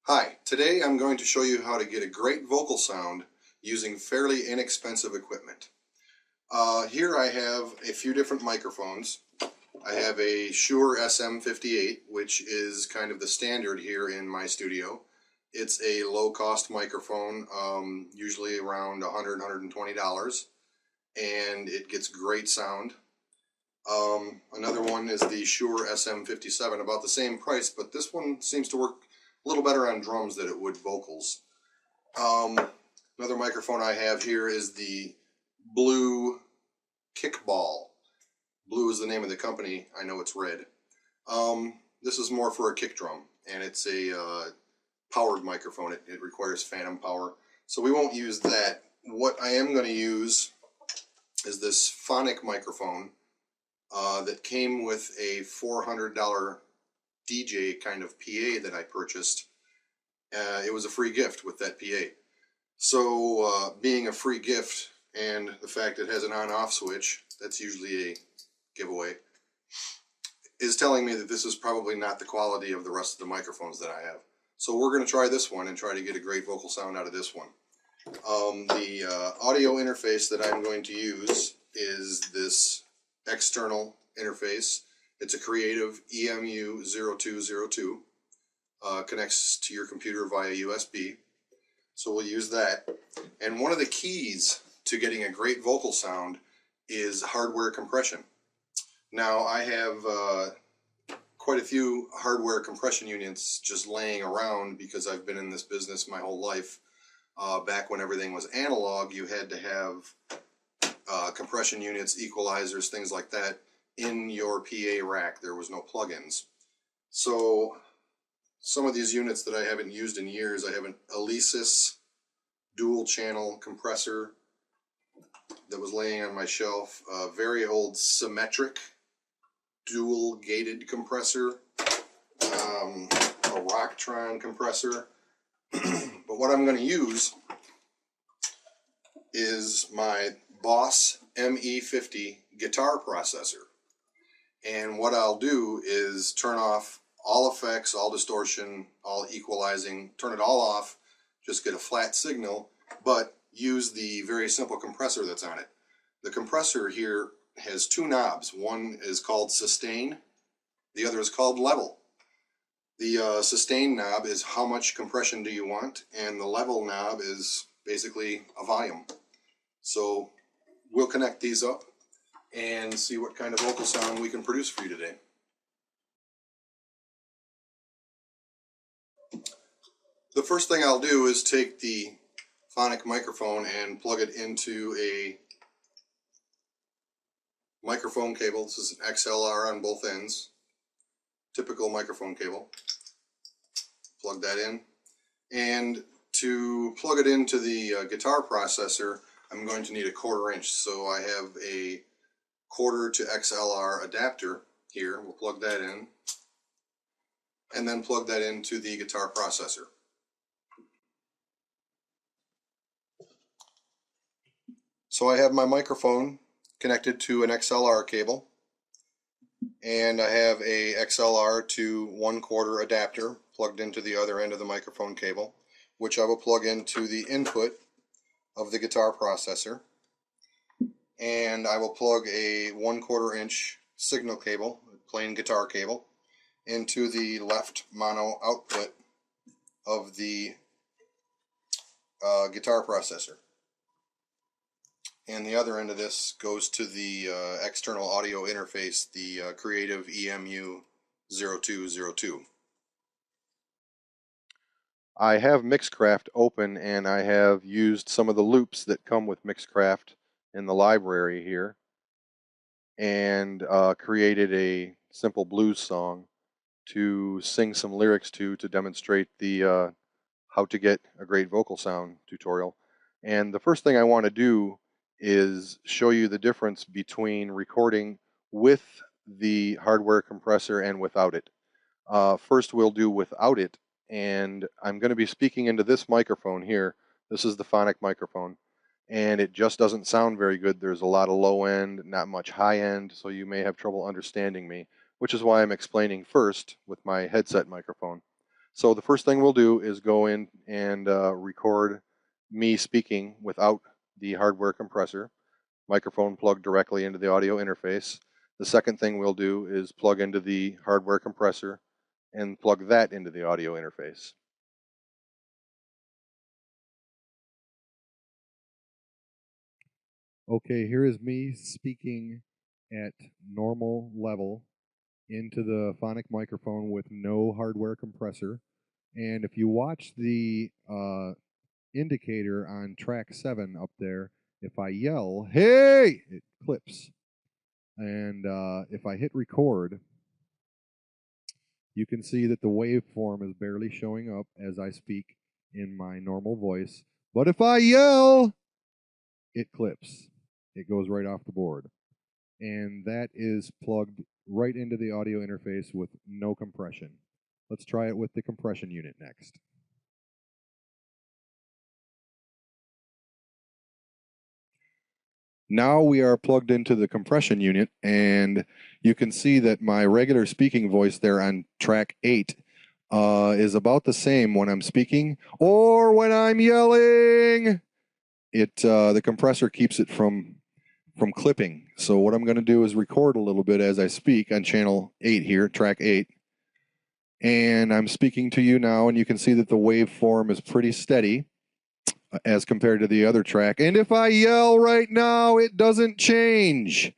Hi, today I'm going to show you how to get a great vocal sound using fairly inexpensive equipment. Here I have a few different microphones. I have a Shure SM58, which is kind of the standard here in my studio. It's a low-cost microphone, usually around $100, $120, and it gets great sound. Another one is the Shure SM57, about the same price, but this one seems to work a little better on drums than it would vocals. Another microphone I have here is the Blue Kickball. Blue is the name of the company. I know it's red. This is more for a kick drum, and it's a powered microphone. It requires phantom power, so we won't use that. What I am going to use is this phonic microphone that came with a $400 DJ kind of PA that I purchased. It was a free gift with that PA. So being a free gift and the fact it has an on-off switch, that's usually a giveaway, is telling me that this is probably not the quality of the rest of the microphones that I have. So we're going to try this one and try to get a great vocal sound out of this one. The audio interface that I'm going to use is this external interface. It's a Creative EMU0202. Connects to your computer via USB. So we'll use that. And one of the keys to getting a great vocal sound is hardware compression. Now I have quite a few hardware compression units just laying around because I've been in this business my whole life. Back when everything was analog, you had to have compression units, equalizers, things like that in your PA rack. There was no plugins. So some of these units that I haven't used in years, I have an Alesis dual channel compressor that was laying on my shelf, a very old symmetric dual gated compressor, a Rocktron compressor. But what I'm going to use is my Boss ME50 guitar processor. And what I'll do is turn off all effects, all distortion, all equalizing, turn it all off, just get a flat signal, but use the very simple compressor that's on it. The compressor here has two knobs. One is called sustain, the other is called level. The sustain knob is how much compression do you want, and the level knob is basically a volume. So we'll connect these up and see what kind of vocal sound we can produce for you today. The first thing I'll do is take the phonic microphone and plug it into a microphone cable. This is an XLR on both ends, typical microphone cable. Plug that in, and to plug it into the guitar processor, I'm going to need a 1/4 inch. So I have a 1/4 to XLR adapter here. We'll plug that in, and then plug that into the guitar processor. So I have my microphone connected to an XLR cable, and I have a XLR to 1/4 adapter plugged into the other end of the microphone cable, which I will plug into the input of the guitar processor. And I will plug a 1/4 inch signal cable, plain guitar cable, into the left mono output of the guitar processor. And the other end of this goes to the external audio interface, the Creative EMU0202. I have Mixcraft open, and I have used some of the loops that come with Mixcraft in the library here, and created a simple blues song to sing some lyrics to demonstrate the how to get a great vocal sound tutorial. And the first thing I want to do is show you the difference between recording with the hardware compressor and without it. First we'll do without it, and I'm going to be speaking into this microphone here. This is the phonic microphone, and it just doesn't sound very good. There's a lot of low end, not much high end, so you may have trouble understanding me, which is why I'm explaining first with my headset microphone. So the first thing we'll do is go in and record me speaking without the hardware compressor, microphone plugged directly into the audio interface. The second thing we'll do is plug into the hardware compressor and plug that into the audio interface. Okay, here is me speaking at normal level into the phonic microphone with no hardware compressor. And if you watch the indicator on track 7 up there, if I yell, hey, it clips. And if I hit record, you can see that the waveform is barely showing up as I speak in my normal voice. But if I yell, it clips. It goes right off the board. And that is plugged right into the audio interface with no compression. Let's try it with the compression unit next. Now we are plugged into the compression unit, and you can see that my regular speaking voice there on track 8 is about the same when I'm speaking or when I'm yelling. The compressor keeps it from clipping. So what I'm going to do is record a little bit as I speak on channel 8 here, track 8. And I'm speaking to you now, and you can see that the waveform is pretty steady as compared to the other track. And if I yell right now, it doesn't change,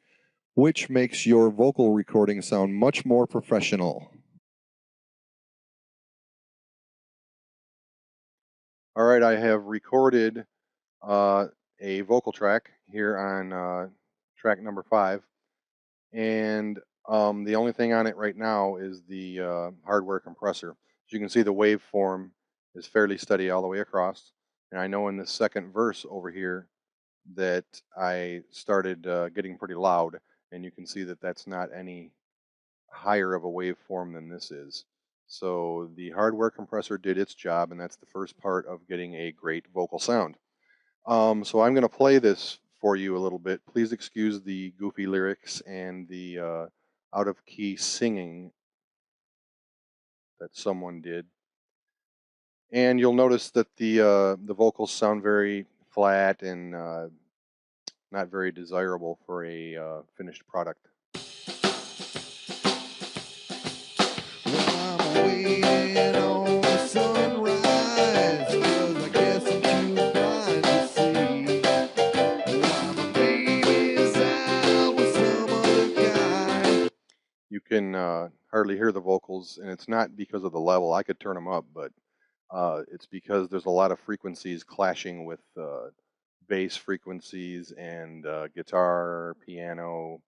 which makes your vocal recording sound much more professional. All right, I have recorded a vocal track here on track number 5, and the only thing on it right now is the hardware compressor. As you can see, the waveform is fairly steady all the way across, and I know in the second verse over here that I started getting pretty loud, and you can see that that's not any higher of a waveform than this is. So the hardware compressor did its job, and that's the first part of getting a great vocal sound. So I'm going to play this for you a little bit. Please excuse the goofy lyrics and the out of key singing that someone did. And you'll notice that the vocals sound very flat and not very desirable for a finished product. Well, I'm waiting on the sunrise, 'cause I guess I'm too blind to see. While my baby's out with some other guy. You can hardly hear the vocals, and it's not because of the level. I could turn them up, but it's because there's a lot of frequencies clashing with bass frequencies and guitar, piano,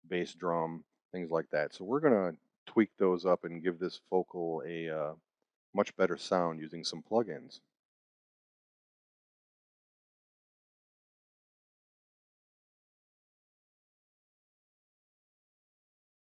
bass drum, things like that. So we're going to tweak those up and give this vocal a much better sound using some plugins.